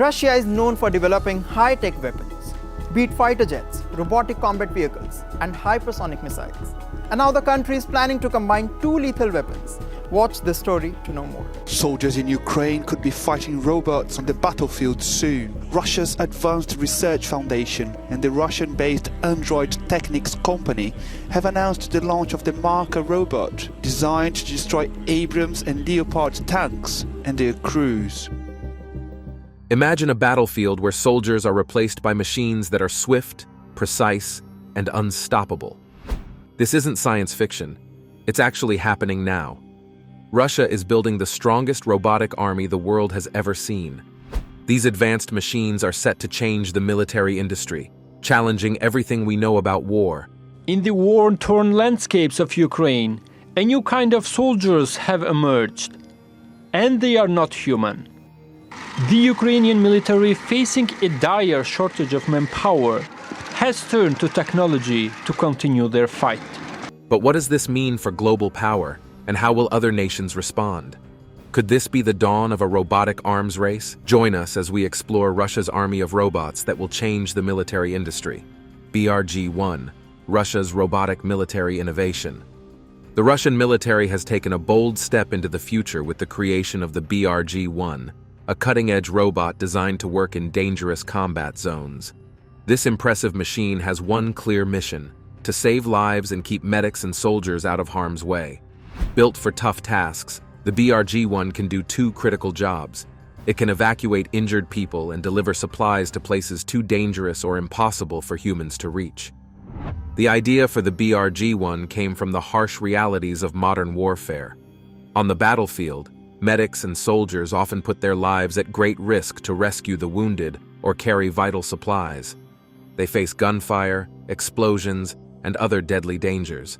Russia is known for developing high-tech weapons, be it fighter jets, robotic combat vehicles, and hypersonic missiles. And now the country is planning to combine two lethal weapons. Watch this story to know more. Soldiers in Ukraine could be fighting robots on the battlefield soon. Russia's Advanced Research Foundation and the Russian-based Android Technics company have announced the launch of the Marker robot, designed to destroy Abrams and Leopard tanks and their crews. Imagine a battlefield where soldiers are replaced by machines that are swift, precise, and unstoppable. This isn't science fiction. It's actually happening now. Russia is building the strongest robotic army the world has ever seen. These advanced machines are set to change the military industry, challenging everything we know about war. In the war-torn landscapes of Ukraine, a new kind of soldiers have emerged, and they are not human. The Ukrainian military, facing a dire shortage of manpower, has turned to technology to continue their fight. But what does this mean for global power, and how will other nations respond? Could this be the dawn of a robotic arms race? Join us as we explore Russia's army of robots that will change the military industry. BRG-1, Russia's robotic military innovation. The Russian military has taken a bold step into the future with the creation of the BRG-1, a cutting-edge robot designed to work in dangerous combat zones. This impressive machine has one clear mission: to save lives and keep medics and soldiers out of harm's way. Built for tough tasks, the BRG-1 can do two critical jobs. It can evacuate injured people and deliver supplies to places too dangerous or impossible for humans to reach. The idea for the BRG-1 came from the harsh realities of modern warfare. On the battlefield, medics and soldiers often put their lives at great risk to rescue the wounded or carry vital supplies. They face gunfire, explosions, and other deadly dangers.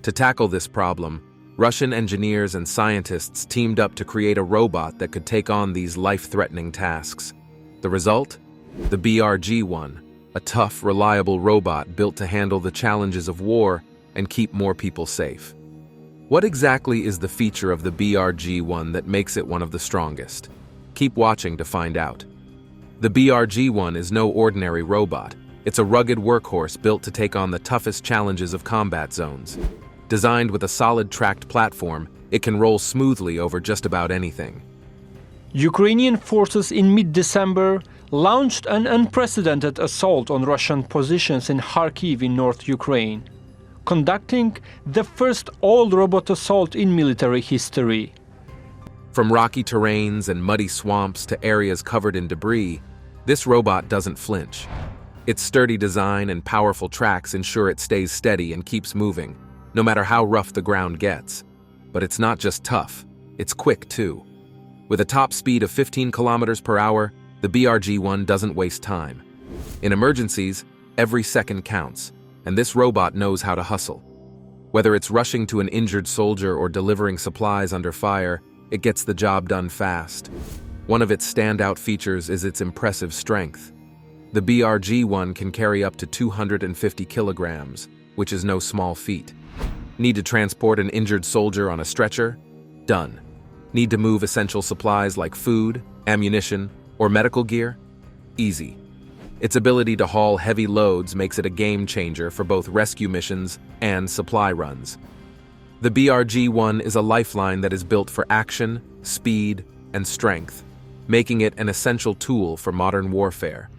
To tackle this problem, Russian engineers and scientists teamed up to create a robot that could take on these life-threatening tasks. The result? The BRG-1, a tough, reliable robot built to handle the challenges of war and keep more people safe. What exactly is the feature of the BRG-1 that makes it one of the strongest? Keep watching to find out. The BRG-1 is no ordinary robot. It's a rugged workhorse built to take on the toughest challenges of combat zones. Designed with a solid tracked platform, it can roll smoothly over just about anything. Ukrainian forces in mid-December launched an unprecedented assault on Russian positions in Kharkiv in North Ukraine, conducting the first all-robot assault in military history. From rocky terrains and muddy swamps to areas covered in debris, this robot doesn't flinch. Its sturdy design and powerful tracks ensure it stays steady and keeps moving, no matter how rough the ground gets. But it's not just tough, it's quick too. With a top speed of 15 kilometers per hour, the BRG-1 doesn't waste time. In emergencies, every second counts, and this robot knows how to hustle. Whether it's rushing to an injured soldier or delivering supplies under fire, it gets the job done fast. One of its standout features is its impressive strength. The BRG-1 can carry up to 250 kilograms, which is no small feat. Need to transport an injured soldier on a stretcher? Done. Need to move essential supplies like food, ammunition, or medical gear? Easy. Its ability to haul heavy loads makes it a game changer for both rescue missions and supply runs. The BRG-1 is a lifeline that is built for action, speed, and strength, making it an essential tool for modern warfare.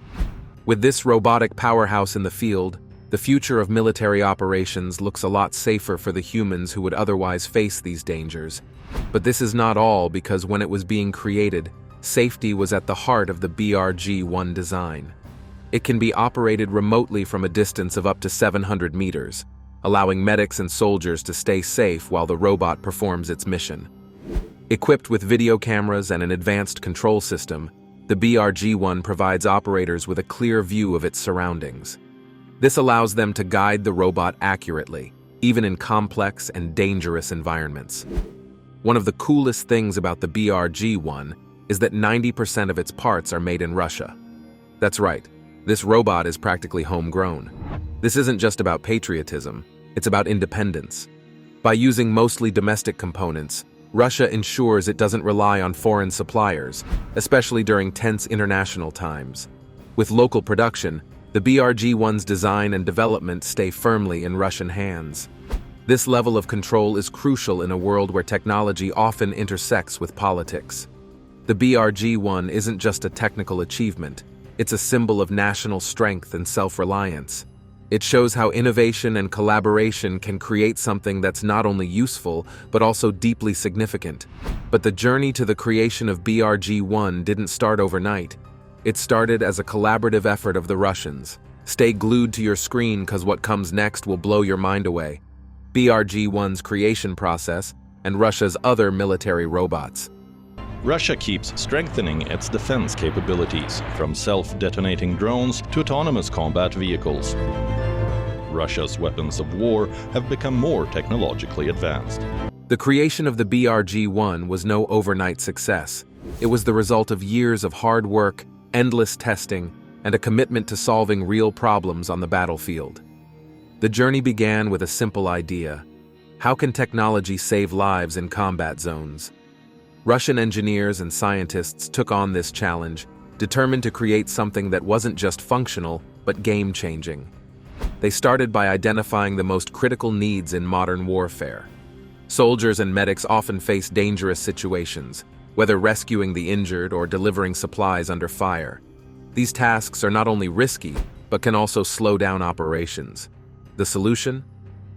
With this robotic powerhouse in the field, the future of military operations looks a lot safer for the humans who would otherwise face these dangers. But this is not all, because when it was being created, safety was at the heart of the BRG-1 design. It can be operated remotely from a distance of up to 700 meters, allowing medics and soldiers to stay safe while the robot performs its mission. Equipped with video cameras and an advanced control system, the BRG-1 provides operators with a clear view of its surroundings. This allows them to guide the robot accurately, even in complex and dangerous environments. One of the coolest things about the BRG-1 is that 90% of its parts are made in Russia. That's right, this robot is practically homegrown. This isn't just about patriotism, it's about independence. By using mostly domestic components, Russia ensures it doesn't rely on foreign suppliers, especially during tense international times. With local production, the BRG-1's design and development stay firmly in Russian hands. This level of control is crucial in a world where technology often intersects with politics. The BRG-1 isn't just a technical achievement, it's a symbol of national strength and self-reliance. It shows how innovation and collaboration can create something that's not only useful, but also deeply significant. But the journey to the creation of BRG-1 didn't start overnight. It started as a collaborative effort of the Russians. Stay glued to your screen, because what comes next will blow your mind away. BRG-1's creation process and Russia's other military robots. Russia keeps strengthening its defense capabilities, from self-detonating drones to autonomous combat vehicles. Russia's weapons of war have become more technologically advanced. The creation of the BRG-1 was no overnight success. It was the result of years of hard work, endless testing, and a commitment to solving real problems on the battlefield. The journey began with a simple idea: how can technology save lives in combat zones? Russian engineers and scientists took on this challenge, determined to create something that wasn't just functional, but game-changing. They started by identifying the most critical needs in modern warfare. Soldiers and medics often face dangerous situations, whether rescuing the injured or delivering supplies under fire. These tasks are not only risky, but can also slow down operations. The solution?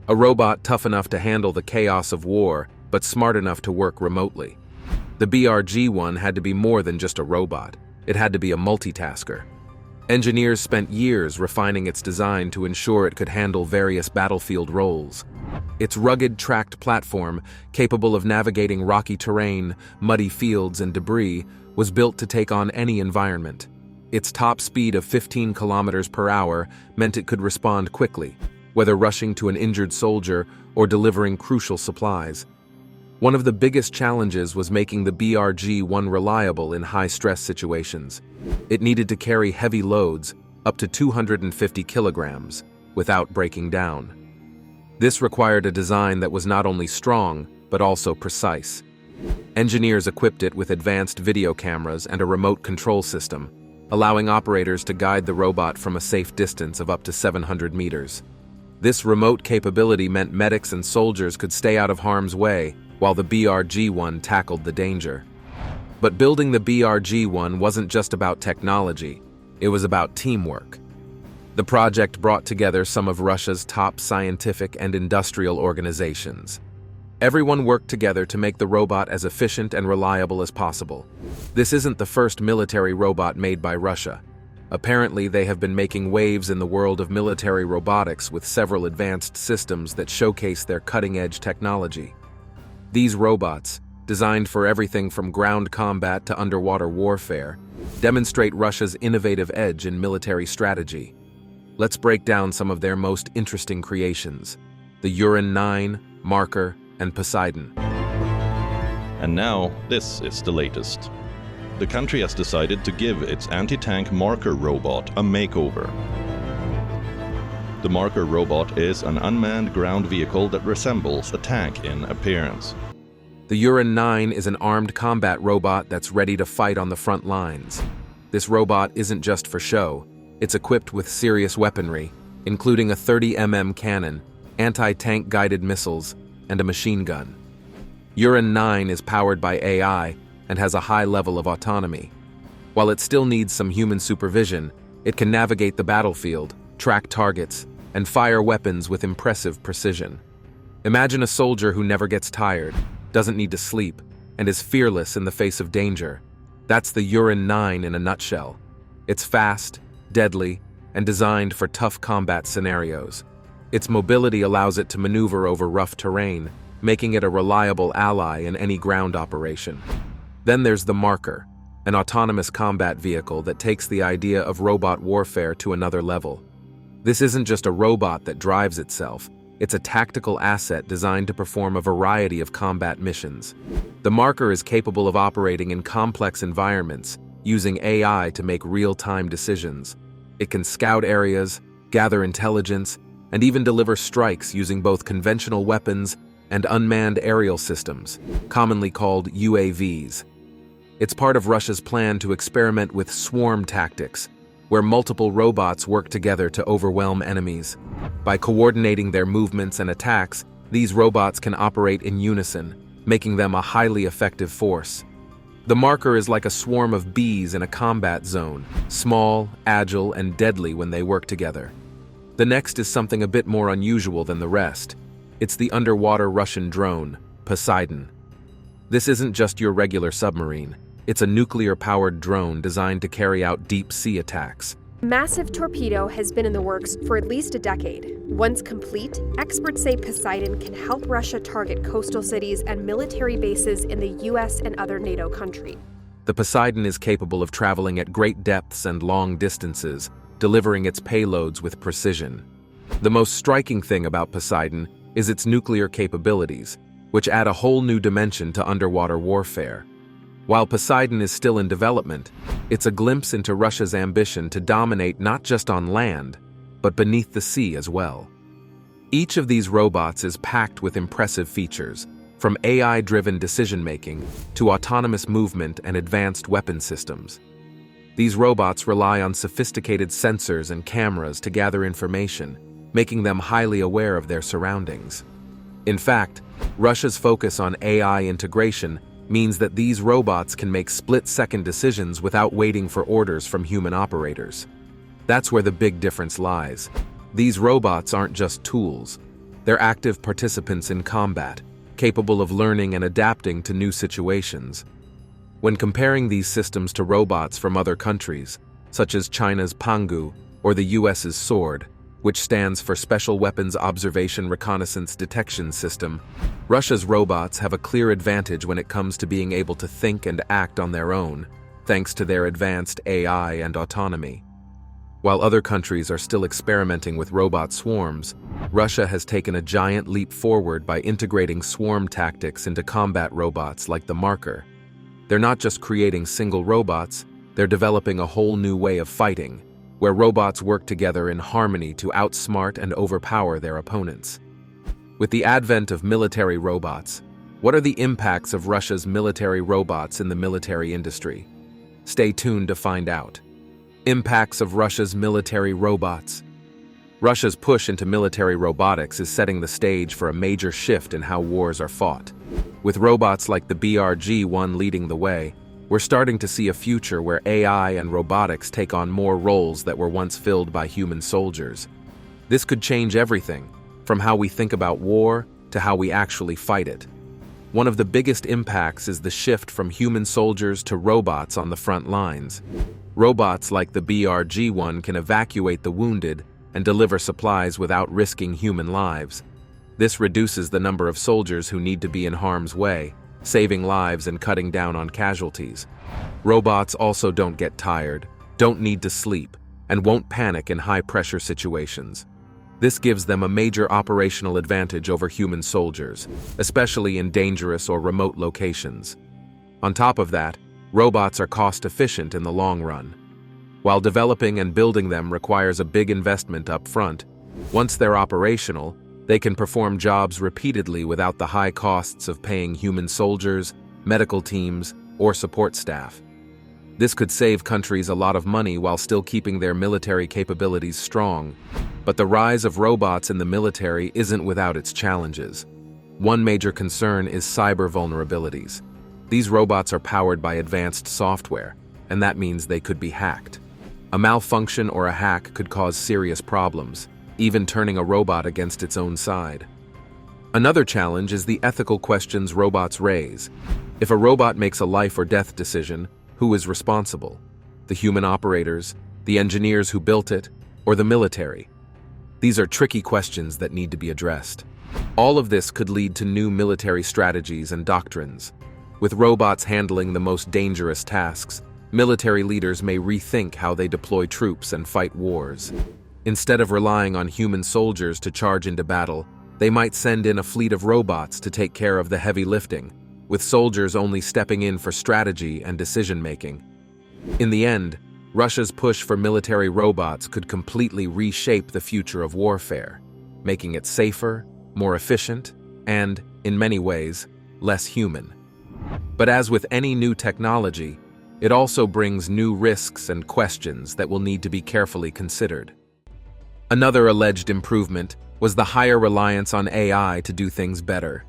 A robot tough enough to handle the chaos of war, but smart enough to work remotely. The BRG-1 had to be more than just a robot. It had to be a multitasker. Engineers spent years refining its design to ensure it could handle various battlefield roles. Its rugged, tracked platform, capable of navigating rocky terrain, muddy fields, and debris, was built to take on any environment. Its top speed of 15 kilometers per hour meant it could respond quickly, whether rushing to an injured soldier or delivering crucial supplies. One of the biggest challenges was making the BRG-1 reliable in high-stress situations. It needed to carry heavy loads, up to 250 kilograms, without breaking down. This required a design that was not only strong, but also precise. Engineers equipped it with advanced video cameras and a remote control system, allowing operators to guide the robot from a safe distance of up to 700 meters. This remote capability meant medics and soldiers could stay out of harm's way, while the BRG-1 tackled the danger. But building the BRG-1 wasn't just about technology, it was about teamwork. The project brought together some of Russia's top scientific and industrial organizations. Everyone worked together to make the robot as efficient and reliable as possible. This isn't the first military robot made by Russia. Apparently, they have been making waves in the world of military robotics with several advanced systems that showcase their cutting-edge technology. These robots, designed for everything from ground combat to underwater warfare, demonstrate Russia's innovative edge in military strategy. Let's break down some of their most interesting creations: the Uran 9, Marker, and Poseidon. And now, this is the latest. The country has decided to give its anti-tank Marker robot a makeover. The Marker robot is an unmanned ground vehicle that resembles a tank in appearance. The Uran 9 is an armed combat robot that's ready to fight on the front lines. This robot isn't just for show. It's equipped with serious weaponry, including a 30mm cannon, anti-tank guided missiles, and a machine gun. Uran 9 is powered by AI and has a high level of autonomy. While it still needs some human supervision, it can navigate the battlefield, track targets, and fire weapons with impressive precision. Imagine a soldier who never gets tired, doesn't need to sleep, and is fearless in the face of danger. That's the Uran 9 in a nutshell. It's fast, deadly, and designed for tough combat scenarios. Its mobility allows it to maneuver over rough terrain, making it a reliable ally in any ground operation. Then there's the Marker, an autonomous combat vehicle that takes the idea of robot warfare to another level. This isn't just a robot that drives itself, it's a tactical asset designed to perform a variety of combat missions. The Marker is capable of operating in complex environments, using AI to make real-time decisions. It can scout areas, gather intelligence, and even deliver strikes using both conventional weapons and unmanned aerial systems, commonly called UAVs. It's part of Russia's plan to experiment with swarm tactics, where multiple robots work together to overwhelm enemies. By coordinating their movements and attacks, these robots can operate in unison, making them a highly effective force. The marker is like a swarm of bees in a combat zone, small, agile, and deadly when they work together. The next is something a bit more unusual than the rest. It's the underwater Russian drone, Poseidon. This isn't just your regular submarine. It's a nuclear-powered drone designed to carry out deep-sea attacks. Massive torpedo has been in the works for at least a decade. Once complete, experts say Poseidon can help Russia target coastal cities and military bases in the US and other NATO countries. The Poseidon is capable of traveling at great depths and long distances, delivering its payloads with precision. The most striking thing about Poseidon is its nuclear capabilities, which add a whole new dimension to underwater warfare. While Poseidon is still in development, it's a glimpse into Russia's ambition to dominate not just on land, but beneath the sea as well. Each of these robots is packed with impressive features, from AI-driven decision-making to autonomous movement and advanced weapon systems. These robots rely on sophisticated sensors and cameras to gather information, making them highly aware of their surroundings. In fact, Russia's focus on AI integration means that these robots can make split-second decisions without waiting for orders from human operators. That's where the big difference lies. These robots aren't just tools. They're active participants in combat, capable of learning and adapting to new situations. When comparing these systems to robots from other countries, such as China's Pangu or the US's SWORD, which stands for Special Weapons Observation Reconnaissance Detection System, Russia's robots have a clear advantage when it comes to being able to think and act on their own, thanks to their advanced AI and autonomy. While other countries are still experimenting with robot swarms, Russia has taken a giant leap forward by integrating swarm tactics into combat robots like the Marker. They're not just creating single robots, they're developing a whole new way of fighting, where robots work together in harmony to outsmart and overpower their opponents. With the advent of military robots, what are the impacts of Russia's military robots in the military industry? Stay tuned to find out. Impacts of Russia's military robots. Russia's push into military robotics is setting the stage for a major shift in how wars are fought. With robots like the BRG-1 leading the way, we're starting to see a future where AI and robotics take on more roles that were once filled by human soldiers. This could change everything, from how we think about war to how we actually fight it. One of the biggest impacts is the shift from human soldiers to robots on the front lines. Robots like the BRG-1 can evacuate the wounded and deliver supplies without risking human lives. This reduces the number of soldiers who need to be in harm's way, saving lives and cutting down on casualties. Robots also don't get tired, don't need to sleep, and won't panic in high-pressure situations. This gives them a major operational advantage over human soldiers, especially in dangerous or remote locations. On top of that, robots are cost-efficient in the long run. While developing and building them requires a big investment up front, once they're operational, they can perform jobs repeatedly without the high costs of paying human soldiers, medical teams, or support staff. This could save countries a lot of money while still keeping their military capabilities strong. But the rise of robots in the military isn't without its challenges. One major concern is cyber vulnerabilities. These robots are powered by advanced software, and that means they could be hacked. A malfunction or a hack could cause serious problems, even turning a robot against its own side. Another challenge is the ethical questions robots raise. If a robot makes a life or death decision, who is responsible? The human operators, the engineers who built it, or the military? These are tricky questions that need to be addressed. All of this could lead to new military strategies and doctrines. With robots handling the most dangerous tasks, military leaders may rethink how they deploy troops and fight wars. Instead of relying on human soldiers to charge into battle, they might send in a fleet of robots to take care of the heavy lifting, with soldiers only stepping in for strategy and decision-making. In the end, Russia's push for military robots could completely reshape the future of warfare, making it safer, more efficient, and, in many ways, less human. But as with any new technology, it also brings new risks and questions that will need to be carefully considered. Another alleged improvement was the higher reliance on AI to do things better.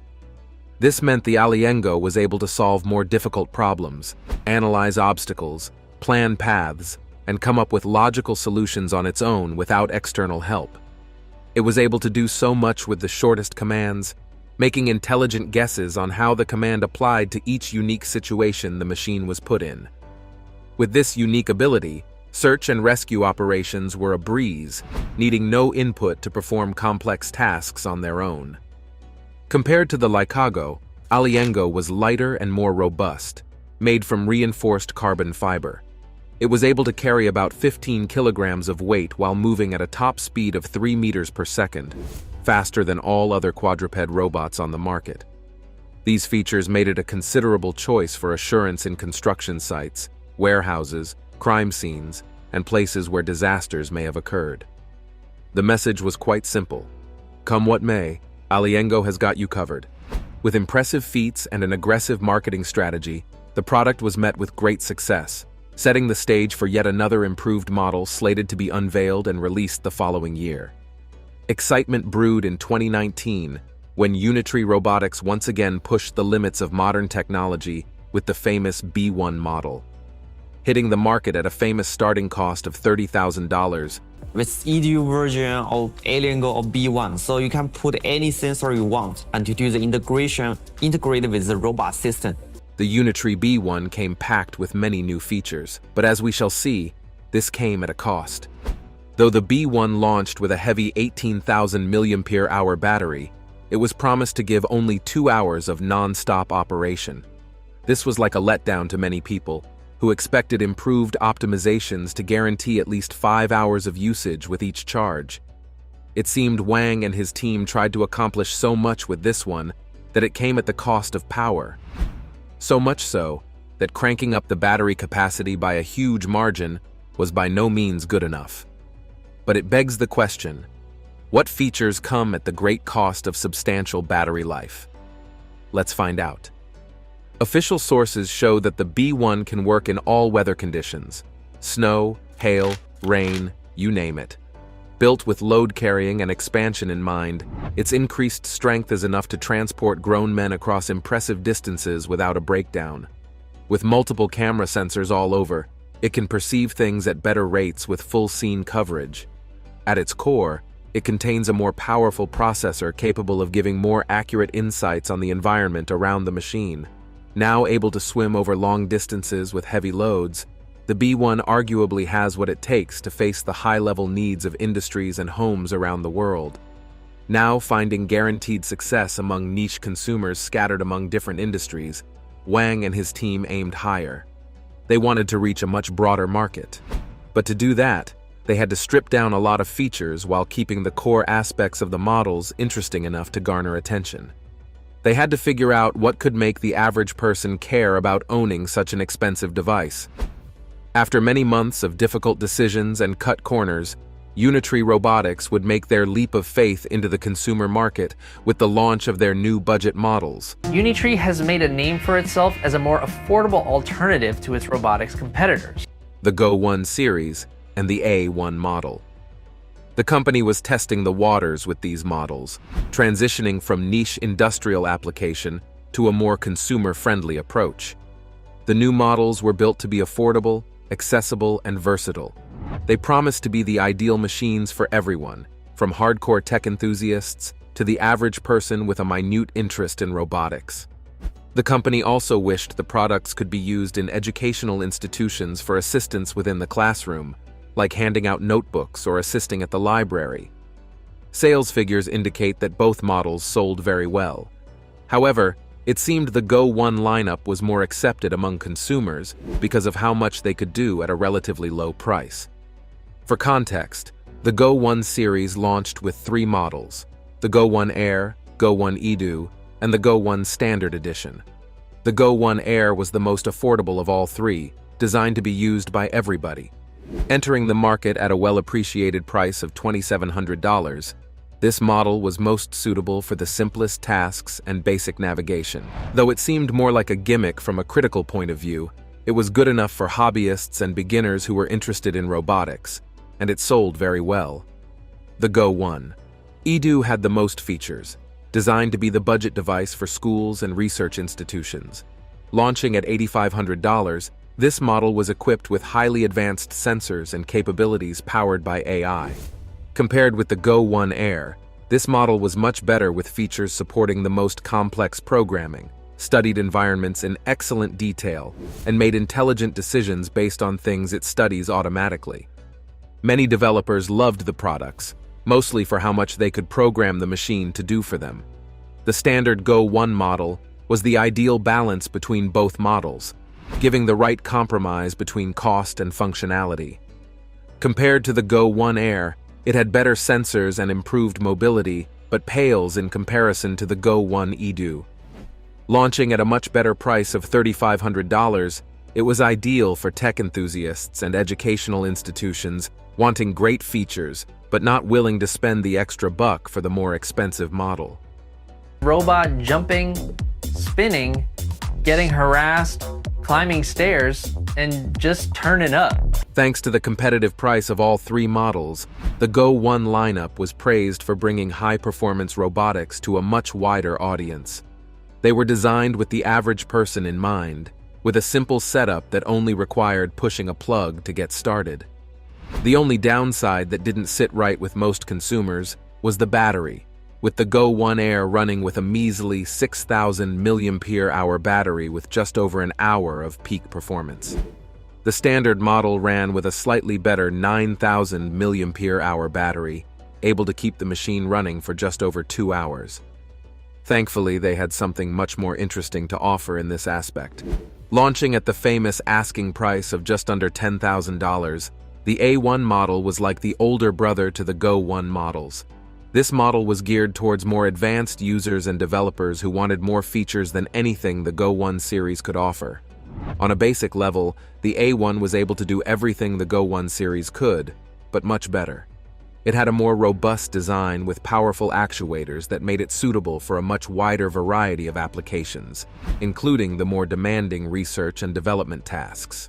This meant the Aliengo was able to solve more difficult problems, analyze obstacles, plan paths, and come up with logical solutions on its own without external help. It was able to do so much with the shortest commands, making intelligent guesses on how the command applied to each unique situation the machine was put in. With this unique ability, search and rescue operations were a breeze, needing no input to perform complex tasks on their own. Compared to the Licago, Aliengo was lighter and more robust, made from reinforced carbon fiber. It was able to carry about 15 kilograms of weight while moving at a top speed of 3 meters per second, faster than all other quadruped robots on the market. These features made it a considerable choice for assurance in construction sites, warehouses, crime scenes, and places where disasters may have occurred. The message was quite simple. Come what may, Aliengo has got you covered. With impressive feats and an aggressive marketing strategy, the product was met with great success, setting the stage for yet another improved model slated to be unveiled and released the following year. Excitement brewed in 2019 when Unitree Robotics once again pushed the limits of modern technology with the famous B1 model. Hitting the market at a famous starting cost of $30,000, with EDU version of Aliengo or B1, so you can put any sensor you want and to do the integration integrated with the robot system. the Unitree B1 came packed with many new features, but as we shall see, this came at a cost. Though the B1 launched with a heavy 18,000 mAh battery, it was promised to give only 2 hours of non-stop operation. This was like a letdown to many people, who expected improved optimizations to guarantee at least 5 hours of usage with each charge. It seemed Wang and his team tried to accomplish so much with this one that it came at the cost of power. So much so that cranking up the battery capacity by a huge margin was by no means good enough. But it begs the question, what features come at the great cost of substantial battery life? Let's find out. Official sources show that the B1 can work in all weather conditions: snow, hail, rain, you name it. Built with load carrying and expansion in mind, its increased strength is enough to transport grown men across impressive distances without a breakdown. With multiple camera sensors all over, it can perceive things at better rates with full scene coverage. At its core, it contains a more powerful processor capable of giving more accurate insights on the environment around the machine. Now able to swim over long distances with heavy loads, the B1 arguably has what it takes to face the high-level needs of industries and homes around the world. Now finding guaranteed success among niche consumers scattered among different industries, Wang and his team aimed higher. They wanted to reach a much broader market. But to do that, they had to strip down a lot of features while keeping the core aspects of the models interesting enough to garner attention. They had to figure out what could make the average person care about owning such an expensive device. After many months of difficult decisions and cut corners, Unitree Robotics would make their leap of faith into the consumer market with the launch of their new budget models. Unitree has made a name for itself as a more affordable alternative to its robotics competitors. The Go 1 series and the A1 model. The company was testing the waters with these models, transitioning from niche industrial application to a more consumer-friendly approach. The new models were built to be affordable, accessible, and versatile. They promised to be the ideal machines for everyone, from hardcore tech enthusiasts to the average person with a minute interest in robotics. The company also wished the products could be used in educational institutions for assistance within the classroom, like handing out notebooks or assisting at the library. Sales figures indicate that both models sold very well. However, it seemed the Go 1 lineup was more accepted among consumers because of how much they could do at a relatively low price. For context, the Go 1 series launched with 3 models: the Go 1 Air, Go 1 Edu, and the Go 1 Standard Edition. The Go 1 Air was the most affordable of all 3, designed to be used by everybody. Entering the market at a well-appreciated price of $2,700, This model was most suitable for the simplest tasks and basic navigation. Though it seemed more like a gimmick from a critical point of view, it was good enough for hobbyists and beginners who were interested in robotics, and it sold very well. The Go 1. eDo had the most features, designed to be the budget device for schools and research institutions. Launching at $8,500, this model was equipped with highly advanced sensors and capabilities powered by AI. Compared with the Go 1 Air, this model was much better with features supporting the most complex programming, studied environments in excellent detail, and made intelligent decisions based on things it studies automatically. Many developers loved the products, mostly for how much they could program the machine to do for them. The standard Go 1 model was the ideal balance between both models, giving the right compromise between cost and functionality. Compared to the Go 1 Air, it had better sensors and improved mobility, but pales in comparison to the Go 1 eDo. Launching at a much better price of $3,500, it was ideal for tech enthusiasts and educational institutions wanting great features, but not willing to spend the extra buck for the more expensive model. Robot jumping, spinning, getting harassed, climbing stairs, and just turning up. Thanks to the competitive price of all three models, the Go 1 lineup was praised for bringing high-performance robotics to a much wider audience. They were designed with the average person in mind, with a simple setup that only required pushing a plug to get started. The only downside that didn't sit right with most consumers was the battery, with the Go 1 Air running with a measly 6,000 mAh battery with just over an hour of peak performance. The standard model ran with a slightly better 9,000 mAh battery, able to keep the machine running for just over 2 hours. Thankfully, they had something much more interesting to offer in this aspect. Launching at the famous asking price of just under $10,000, the A1 model was like the older brother to the Go 1 models. This model was geared towards more advanced users and developers who wanted more features than anything the Go 1 series could offer. On a basic level, the A1 was able to do everything the Go 1 series could, but much better. It had a more robust design with powerful actuators that made it suitable for a much wider variety of applications, including the more demanding research and development tasks.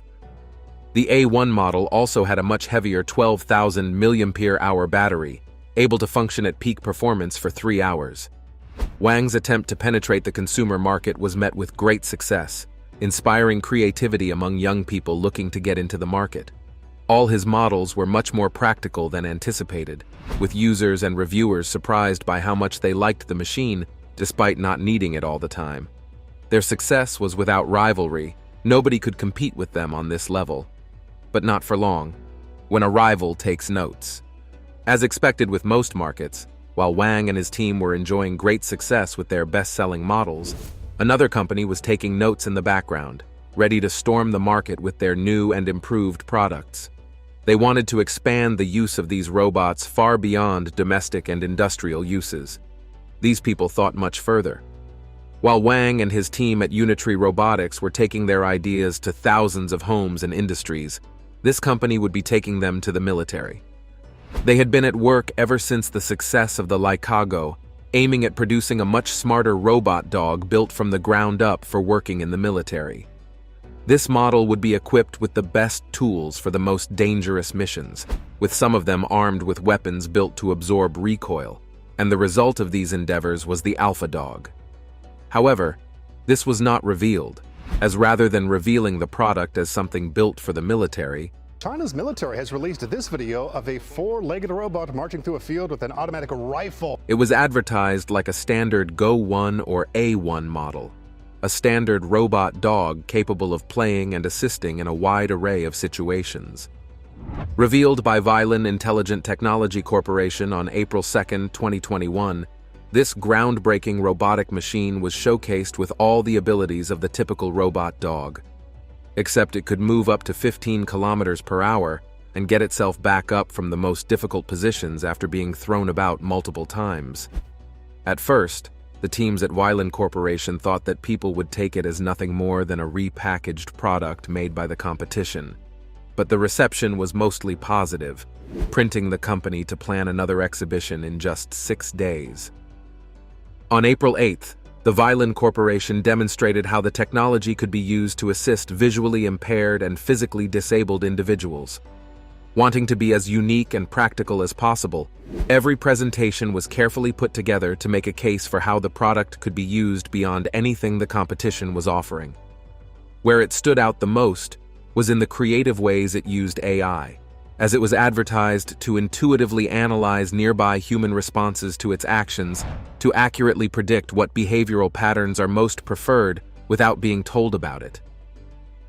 The A1 model also had a much heavier 12,000 mAh battery, able to function at peak performance for 3 hours. Wang's attempt to penetrate the consumer market was met with great success, inspiring creativity among young people looking to get into the market. All his models were much more practical than anticipated, with users and reviewers surprised by how much they liked the machine despite not needing it all the time. Their success was without rivalry. Nobody could compete with them on this level. But not for long, when a rival takes notes. As expected with most markets, while Wang and his team were enjoying great success with their best-selling models, another company was taking notes in the background, ready to storm the market with their new and improved products. They wanted to expand the use of these robots far beyond domestic and industrial uses. These people thought much further. While Wang and his team at Unitree Robotics were taking their ideas to thousands of homes and industries, this company would be taking them to the military. They had been at work ever since the success of the Lycago, aiming at producing a much smarter robot dog built from the ground up for working in the military. This model would be equipped with the best tools for the most dangerous missions, with some of them armed with weapons built to absorb recoil, and the result of these endeavors was the Alpha Dog. However, this was not revealed, as rather than revealing the product as something built for the military, China's military has released this video of a four-legged robot marching through a field with an automatic rifle. it was advertised like a standard Go 1 or A1 model, a standard robot dog capable of playing and assisting in a wide array of situations. Revealed by Violin Intelligent Technology Corporation on April 2, 2021, this groundbreaking robotic machine was showcased with all the abilities of the typical robot dog. Except it could move up to 15 kilometers per hour and get itself back up from the most difficult positions after being thrown about multiple times. At first, the teams at Violin Corporation thought that people would take it as nothing more than a repackaged product made by the competition. But the reception was mostly positive, printing the company to plan another exhibition in just 6 days. On April 8th, the Violin Corporation demonstrated how the technology could be used to assist visually impaired and physically disabled individuals. Wanting to be as unique and practical as possible, every presentation was carefully put together to make a case for how the product could be used beyond anything the competition was offering. Where it stood out the most was in the creative ways it used AI, as it was advertised to intuitively analyze nearby human responses to its actions to accurately predict what behavioral patterns are most preferred without being told about it.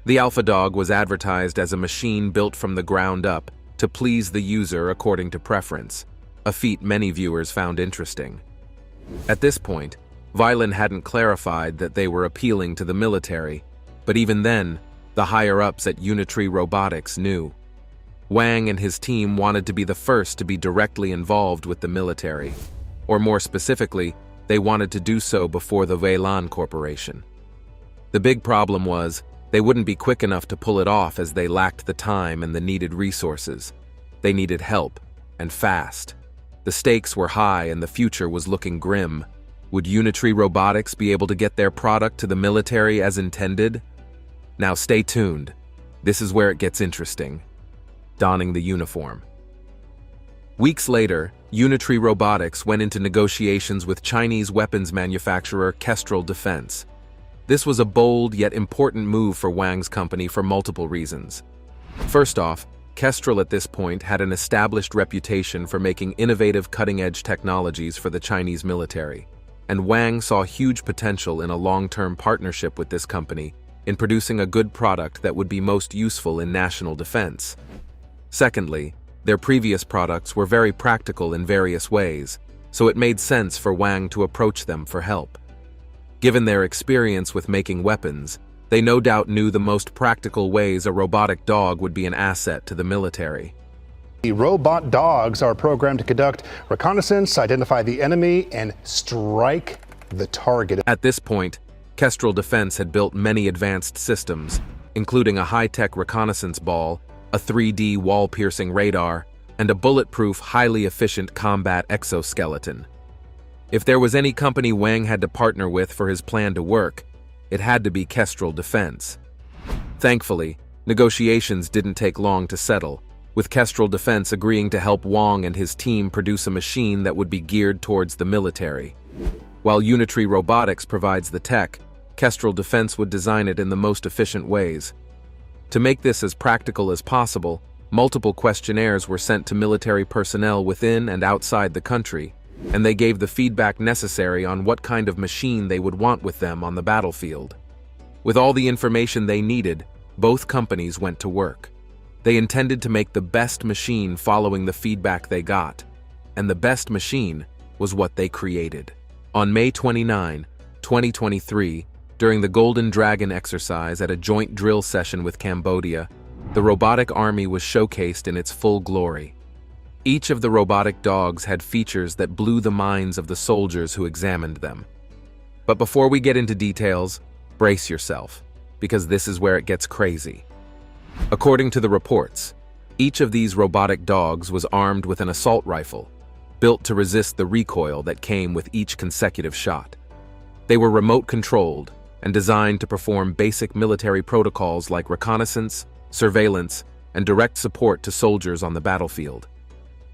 The Alpha Dog was advertised as a machine built from the ground up to please the user according to preference, a feat many viewers found interesting. At this point, Violin hadn't clarified that they were appealing to the military, but even then, the higher-ups at Unitree Robotics knew. Wang and his team wanted to be the first to be directly involved with the military, or more specifically, they wanted to do so before the Violin Corporation. The big problem was, they wouldn't be quick enough to pull it off as they lacked the time and the needed resources. They needed help, and fast. The stakes were high and the future was looking grim. Would Unitree Robotics be able to get their product to the military as intended? Now stay tuned. This is where it gets interesting. Donning the uniform. Weeks later, Unitree Robotics went into negotiations with Chinese weapons manufacturer Kestrel Defense. This was a bold yet important move for Wang's company for multiple reasons. First off, Kestrel at this point had an established reputation for making innovative cutting-edge technologies for the Chinese military, and Wang saw huge potential in a long-term partnership with this company in producing a good product that would be most useful in national defense. Secondly, their previous products were very practical in various ways, so it made sense for Wang to approach them for help. Given their experience with making weapons, they no doubt knew the most practical ways a robotic dog would be an asset to the military. The robot dogs are programmed to conduct reconnaissance, identify the enemy, and strike the target. At this point, Kestrel Defense had built many advanced systems, including a high-tech reconnaissance ball, a 3D wall-piercing radar, and a bulletproof, highly efficient combat exoskeleton. If there was any company Wang had to partner with for his plan to work, it had to be Kestrel Defense. Thankfully, negotiations didn't take long to settle, with Kestrel Defense agreeing to help Wang and his team produce a machine that would be geared towards the military. While Unitree Robotics provides the tech, Kestrel Defense would design it in the most efficient ways. To make this as practical as possible, multiple questionnaires were sent to military personnel within and outside the country, and they gave the feedback necessary on what kind of machine they would want with them on the battlefield. With all the information they needed, both companies went to work. They intended to make the best machine following the feedback they got, and the best machine was what they created. On May 29, 2023, during the Golden Dragon exercise at a joint drill session with Cambodia, the robotic army was showcased in its full glory. Each of the robotic dogs had features that blew the minds of the soldiers who examined them. But before we get into details, brace yourself, because this is where it gets crazy. According to the reports, each of these robotic dogs was armed with an assault rifle, built to resist the recoil that came with each consecutive shot. They were remote-controlled and designed to perform basic military protocols like reconnaissance, surveillance, and direct support to soldiers on the battlefield.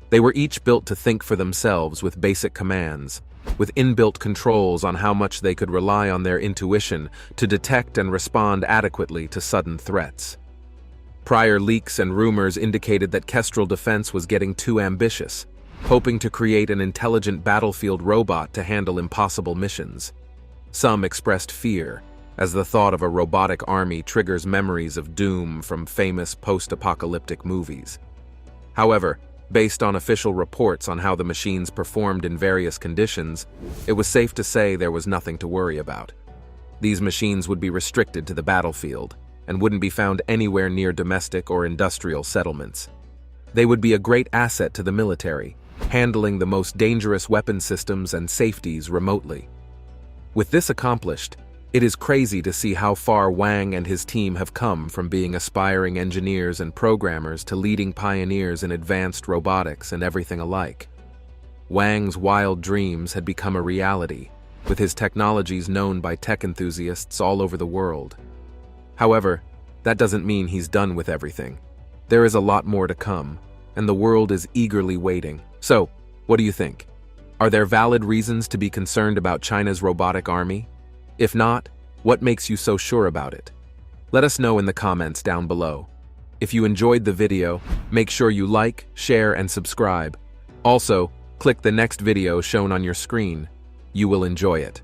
They were each built to think for themselves with basic commands, with inbuilt controls on how much they could rely on their intuition to detect and respond adequately to sudden threats. Prior leaks and rumors indicated that Kestrel Defense was getting too ambitious, hoping to create an intelligent battlefield robot to handle impossible missions. Some expressed fear, as the thought of a robotic army triggers memories of doom from famous post-apocalyptic movies. However, based on official reports on how the machines performed in various conditions, it was safe to say there was nothing to worry about. These machines would be restricted to the battlefield and wouldn't be found anywhere near domestic or industrial settlements. They would be a great asset to the military, handling the most dangerous weapon systems and safeties remotely. With this accomplished, It is crazy to see how far Wang and his team have come from being aspiring engineers and programmers to leading pioneers in advanced robotics and everything alike. Wang's wild dreams had become a reality, with his technologies known by tech enthusiasts all over the world. However, that doesn't mean he's done with everything. There is a lot more to come, and the world is eagerly waiting. So, what do you think? Are there valid reasons to be concerned about China's robotic army? If not, what makes you so sure about it? Let us know in the comments down below. If you enjoyed the video, make sure you like, share, and subscribe. Also, click the next video shown on your screen. You will enjoy it.